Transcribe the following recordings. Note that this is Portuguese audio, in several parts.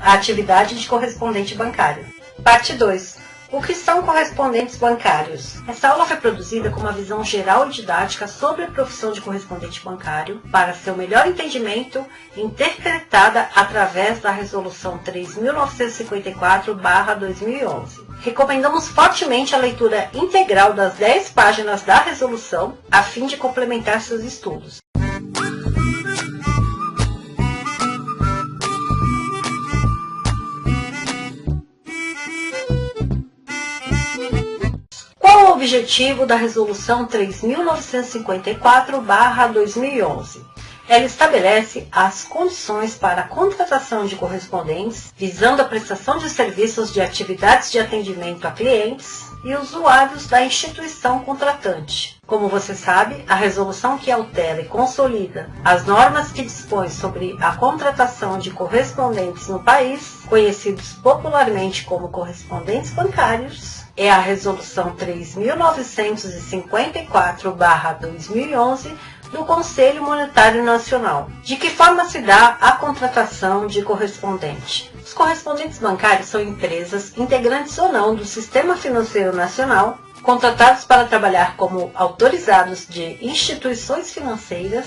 A atividade de correspondente bancário. Parte 2. O que são correspondentes bancários? Essa aula foi produzida com uma visão geral e didática sobre a profissão de correspondente bancário para seu melhor entendimento, interpretada através da Resolução 3.954/2011. Recomendamos fortemente a leitura integral das 10 páginas da resolução, a fim de complementar seus estudos. Qual o objetivo da Resolução 3.954/2011? Ela estabelece as condições para a contratação de correspondentes, visando a prestação de serviços de atividades de atendimento a clientes e usuários da instituição contratante. Como você sabe, a resolução que altera e consolida as normas que dispõem sobre a contratação de correspondentes no país, conhecidos popularmente como correspondentes bancários, é a Resolução 3.954/2011 do Conselho Monetário Nacional. De que forma se dá a contratação de correspondente? Os correspondentes bancários são empresas, integrantes ou não do Sistema Financeiro Nacional, contratados para trabalhar como autorizados de instituições financeiras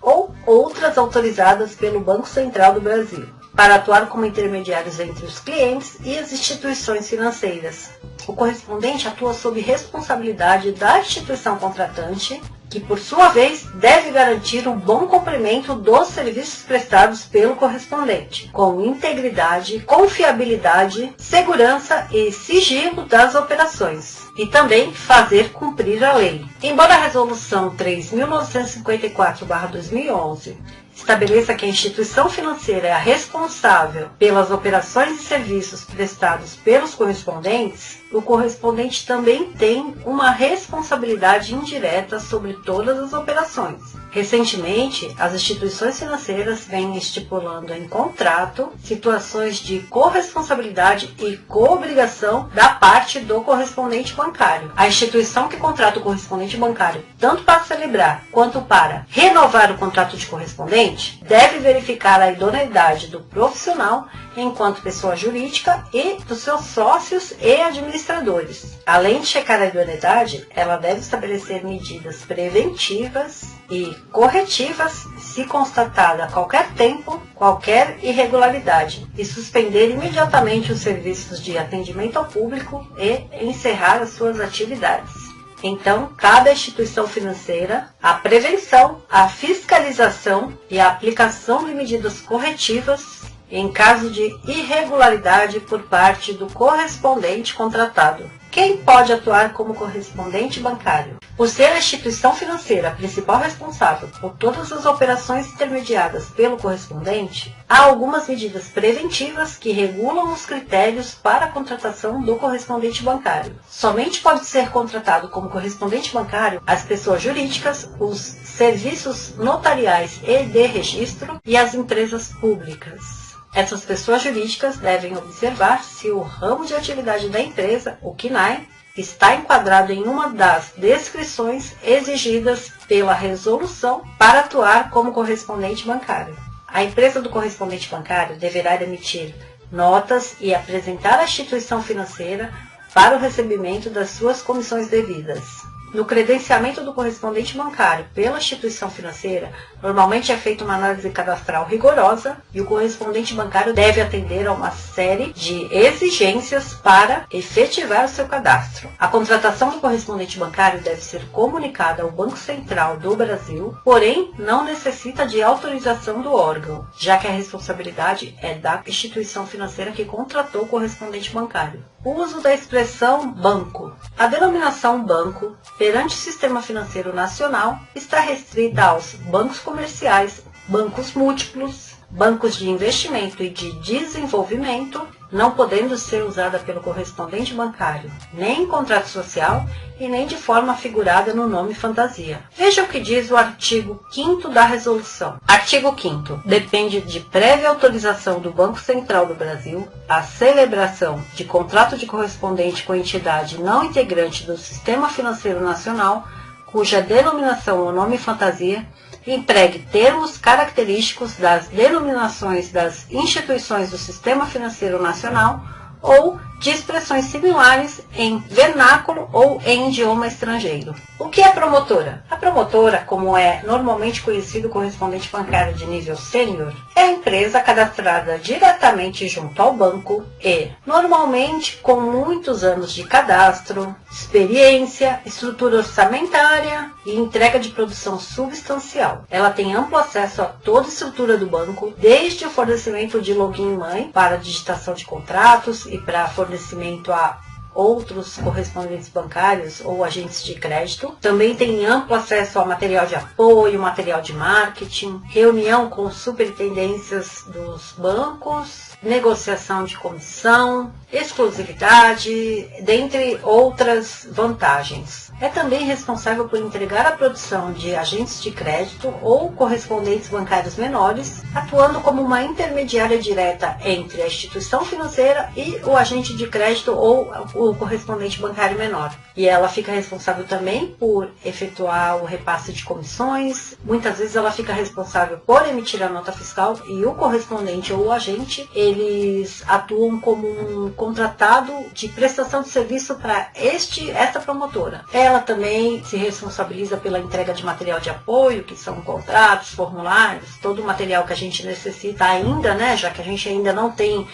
ou outras autorizadas pelo Banco Central do Brasil, para atuar como intermediários entre os clientes e as instituições financeiras. O correspondente atua sob responsabilidade da instituição contratante, que por sua vez deve garantir um bom cumprimento dos serviços prestados pelo correspondente, com integridade, confiabilidade, segurança e sigilo das operações, e também fazer cumprir a lei. Embora a Resolução 3.954/2011 estabeleça que a instituição financeira é a responsável pelas operações e serviços prestados pelos correspondentes, o correspondente também tem uma responsabilidade indireta sobre todas as operações. Recentemente, as instituições financeiras vêm estipulando em contrato situações de corresponsabilidade e coobrigação da parte do correspondente bancário. A instituição que contrata o correspondente bancário, tanto para celebrar quanto para renovar o contrato de correspondente, deve verificar a idoneidade do profissional enquanto pessoa jurídica e dos seus sócios e administradores. Além de checar a idoneidade, ela deve estabelecer medidas preventivas e corretivas se constatada a qualquer tempo qualquer irregularidade e suspender imediatamente os serviços de atendimento ao público e encerrar as suas atividades. Então, cabe à instituição financeira a prevenção, a fiscalização e a aplicação de medidas corretivas em caso de irregularidade por parte do correspondente contratado. Quem pode atuar como correspondente bancário? Por ser a instituição financeira a principal responsável por todas as operações intermediadas pelo correspondente, há algumas medidas preventivas que regulam os critérios para a contratação do correspondente bancário. Somente pode ser contratado como correspondente bancário as pessoas jurídicas, os serviços notariais e de registro e as empresas públicas. Essas pessoas jurídicas devem observar se o ramo de atividade da empresa, o CNAE, está enquadrado em uma das descrições exigidas pela resolução para atuar como correspondente bancário. A empresa do correspondente bancário deverá emitir notas e apresentar à instituição financeira para o recebimento das suas comissões devidas. No credenciamento do correspondente bancário pela instituição financeira, normalmente é feita uma análise cadastral rigorosa e o correspondente bancário deve atender a uma série de exigências para efetivar o seu cadastro. A contratação do correspondente bancário deve ser comunicada ao Banco Central do Brasil, porém não necessita de autorização do órgão, já que a responsabilidade é da instituição financeira que contratou o correspondente bancário. O uso da expressão banco. A denominação banco perante o Sistema Financeiro Nacional está restrita aos bancos comerciais, bancos múltiplos, bancos de investimento e de desenvolvimento, não podendo ser usada pelo correspondente bancário, nem em contrato social e nem de forma figurada no nome fantasia. Veja o que diz o artigo 5º da resolução. Artigo 5º. Depende de prévia autorização do Banco Central do Brasil a celebração de contrato de correspondente com entidade não integrante do Sistema Financeiro Nacional, cuja denominação ou nome fantasia empregue termos característicos das denominações das instituições do Sistema Financeiro Nacional ou de expressões similares em vernáculo ou em idioma estrangeiro. O que é promotora? A promotora, como é normalmente conhecido o correspondente bancário de nível sênior, é a empresa cadastrada diretamente junto ao banco e, normalmente, com muitos anos de cadastro, experiência, estrutura orçamentária e entrega de produção substancial. Ela tem amplo acesso a toda a estrutura do banco, desde o fornecimento de login-mãe para digitação de contratos e para fornecimento a outros correspondentes bancários ou agentes de crédito. Também tem amplo acesso a material de apoio, material de marketing, reunião com superintendências dos bancos, negociação de comissão, exclusividade, dentre outras vantagens. É também responsável por entregar a produção de agentes de crédito ou correspondentes bancários menores, atuando como uma intermediária direta entre a instituição financeira e o agente de crédito ou o correspondente bancário menor. E ela fica responsável também por efetuar o repasse de comissões. Muitas vezes ela fica responsável por emitir a nota fiscal e o correspondente ou o agente, eles atuam como um contratado de prestação de serviço para esta promotora. Ela também se responsabiliza pela entrega de material de apoio, que são contratos, formulários, todo o material que a gente necessita ainda, né, já que a gente ainda não tem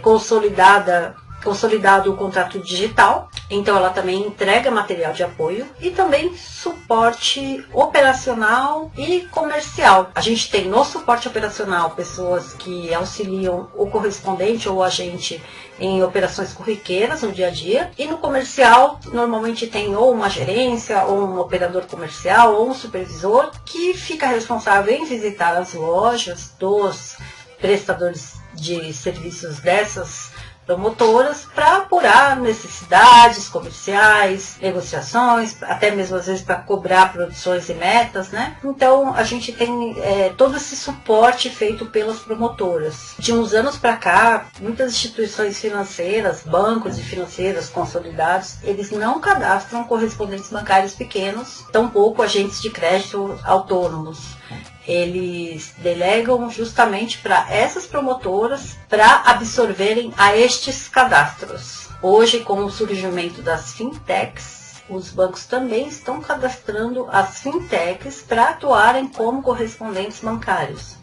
consolidado o contrato digital. Então ela também entrega material de apoio e também suporte operacional e comercial. A gente tem no suporte operacional pessoas que auxiliam o correspondente ou o agente em operações corriqueiras no dia a dia, e no comercial normalmente tem ou uma gerência, ou um operador comercial, ou um supervisor que fica responsável em visitar as lojas dos prestadores de serviços dessas promotoras para apurar necessidades comerciais, negociações, até mesmo às vezes para cobrar produções e metas, né? Então a gente tem todo esse suporte feito pelas promotoras. De uns anos para cá, muitas instituições financeiras, bancos e financeiras consolidados, eles não cadastram correspondentes bancários pequenos, tampouco agentes de crédito autônomos. Eles delegam justamente para essas promotoras para absorverem a estes cadastros. Hoje, com o surgimento das fintechs, os bancos também estão cadastrando as fintechs para atuarem como correspondentes bancários.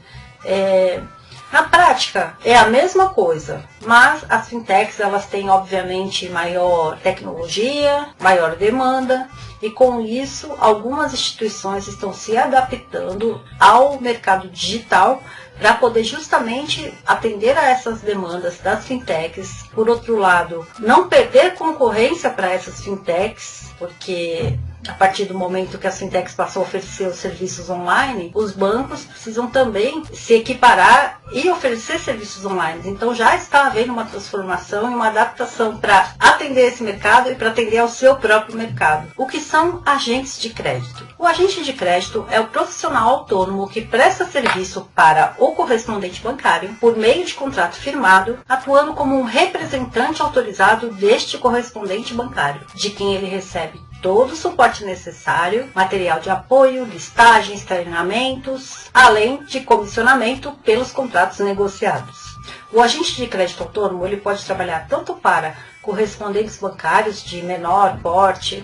Na prática, é a mesma coisa, mas as fintechs elas têm, obviamente, maior tecnologia, maior demanda, e com isso, algumas instituições estão se adaptando ao mercado digital para poder justamente atender a essas demandas das fintechs. Por outro lado, não perder concorrência para essas fintechs, porque a partir do momento que as fintechs passam a oferecer os serviços online, os bancos precisam também se equiparar e oferecer serviços online. Então já está havendo uma transformação e uma adaptação para atender esse mercado e para atender ao seu próprio mercado. O que são agentes de crédito? O agente de crédito é o profissional autônomo que presta serviço para o correspondente bancário por meio de contrato firmado, atuando como um representante autorizado deste correspondente bancário, de quem ele recebe todo o suporte necessário, material de apoio, listagens, treinamentos, além de comissionamento pelos contratos negociados. O agente de crédito autônomo ele pode trabalhar tanto para correspondentes bancários de menor porte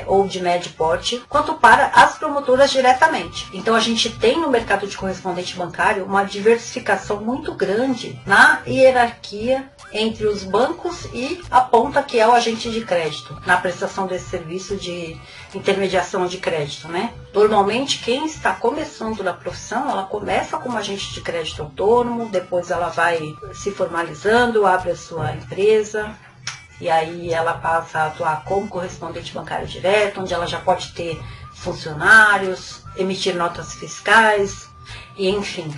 ou de médio porte, quanto para as promotoras diretamente. Então a gente tem no mercado de correspondente bancário uma diversificação muito grande na hierarquia entre os bancos e a ponta que é o agente de crédito, na prestação desse serviço de intermediação de crédito, né? Normalmente quem está começando na profissão, ela começa como agente de crédito autônomo, depois ela vai se formalizando, abre a sua empresa, e aí ela passa a atuar como correspondente bancário direto, onde ela já pode ter funcionários, emitir notas fiscais. E enfim,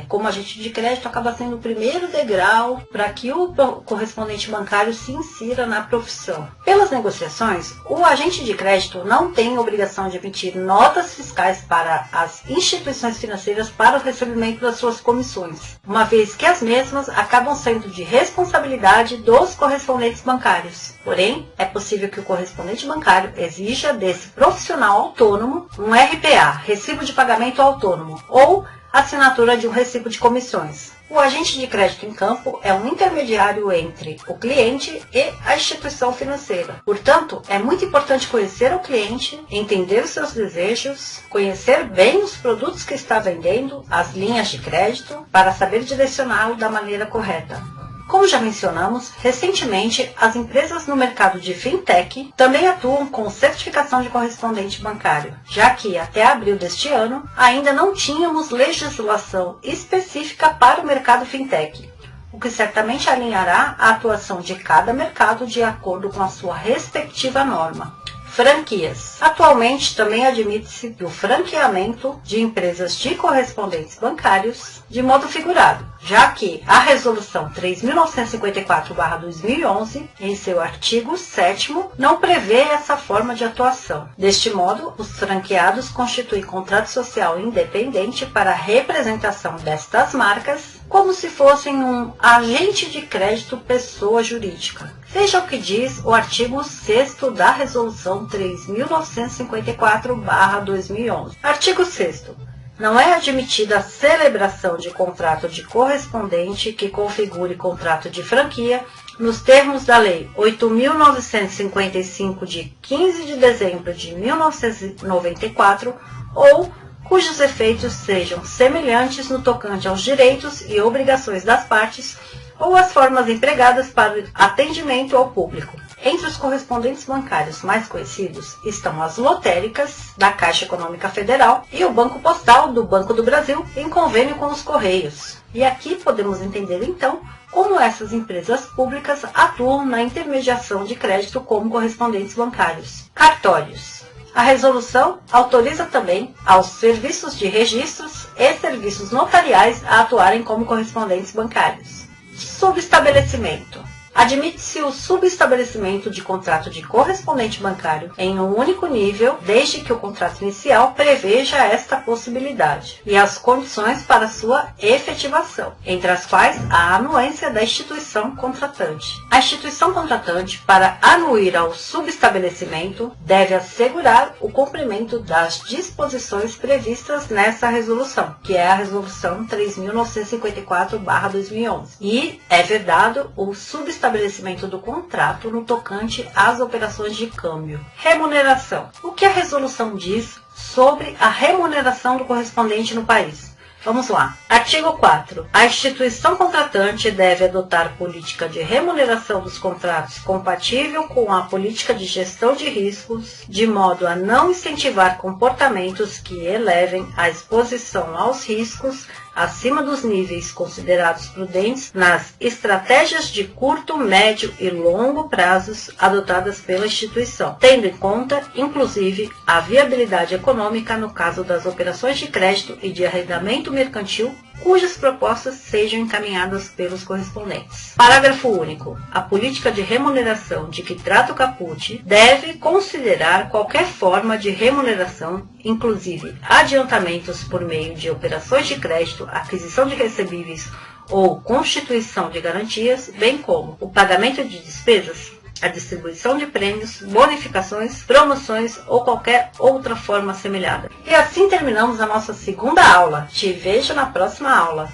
como agente de crédito acaba sendo o primeiro degrau para que o correspondente bancário se insira na profissão. Pelas negociações, o agente de crédito não tem obrigação de emitir notas fiscais para as instituições financeiras para o recebimento das suas comissões, uma vez que as mesmas acabam sendo de responsabilidade dos correspondentes bancários. Porém, é possível que o correspondente bancário exija desse profissional autônomo um RPA, Recibo de Pagamento Autônomo, ou assinatura de um recibo de comissões. O agente de crédito em campo é um intermediário entre o cliente e a instituição financeira. Portanto, é muito importante conhecer o cliente, entender os seus desejos, conhecer bem os produtos que está vendendo, as linhas de crédito, para saber direcioná-lo da maneira correta. Como já mencionamos, recentemente as empresas no mercado de fintech também atuam com certificação de correspondente bancário, já que até abril deste ano ainda não tínhamos legislação específica para o mercado fintech, o que certamente alinhará a atuação de cada mercado de acordo com a sua respectiva norma. Franquias. Atualmente também admite-se o franqueamento de empresas de correspondentes bancários de modo figurado, já que a Resolução 3.954/2011, em seu artigo 7º, não prevê essa forma de atuação. Deste modo, os franqueados constituem contrato social independente para a representação destas marcas, como se fossem um agente de crédito pessoa jurídica. Veja o que diz o artigo 6º da Resolução 3.954/2011. Artigo 6º. Não é admitida a celebração de contrato de correspondente que configure contrato de franquia nos termos da Lei 8.955 de 15 de dezembro de 1994 ou cujos efeitos sejam semelhantes no tocante aos direitos e obrigações das partes ou as formas empregadas para o atendimento ao público. Entre os correspondentes bancários mais conhecidos estão as lotéricas da Caixa Econômica Federal e o Banco Postal do Banco do Brasil em convênio com os Correios. E aqui podemos entender então como essas empresas públicas atuam na intermediação de crédito como correspondentes bancários. Cartórios. A resolução autoriza também aos serviços de registros e serviços notariais a atuarem como correspondentes bancários. Subestabelecimento. Admite-se o subestabelecimento de contrato de correspondente bancário em um único nível, desde que o contrato inicial preveja esta possibilidade, e as condições para sua efetivação, entre as quais a anuência da instituição contratante. A instituição contratante, para anuir ao subestabelecimento, deve assegurar o cumprimento das disposições previstas nessa resolução, que é a Resolução 3.954/2011, e é vedado o subestabelecimento do contrato no tocante às operações de câmbio. Remuneração. O que a resolução diz sobre a remuneração do correspondente no país? Vamos lá. Artigo 4. A instituição contratante deve adotar política de remuneração dos contratos compatível com a política de gestão de riscos, de modo a não incentivar comportamentos que elevem a exposição aos riscos acima dos níveis considerados prudentes nas estratégias de curto, médio e longo prazos adotadas pela instituição, tendo em conta, inclusive, a viabilidade econômica no caso das operações de crédito e de arrendamento mercantil, cujas propostas sejam encaminhadas pelos correspondentes. Parágrafo único. A política de remuneração de que trata o caput deve considerar qualquer forma de remuneração, inclusive adiantamentos por meio de operações de crédito, aquisição de recebíveis ou constituição de garantias, bem como o pagamento de despesas, a distribuição de prêmios, bonificações, promoções ou qualquer outra forma assemelhada. E assim terminamos a nossa segunda aula. Te vejo na próxima aula.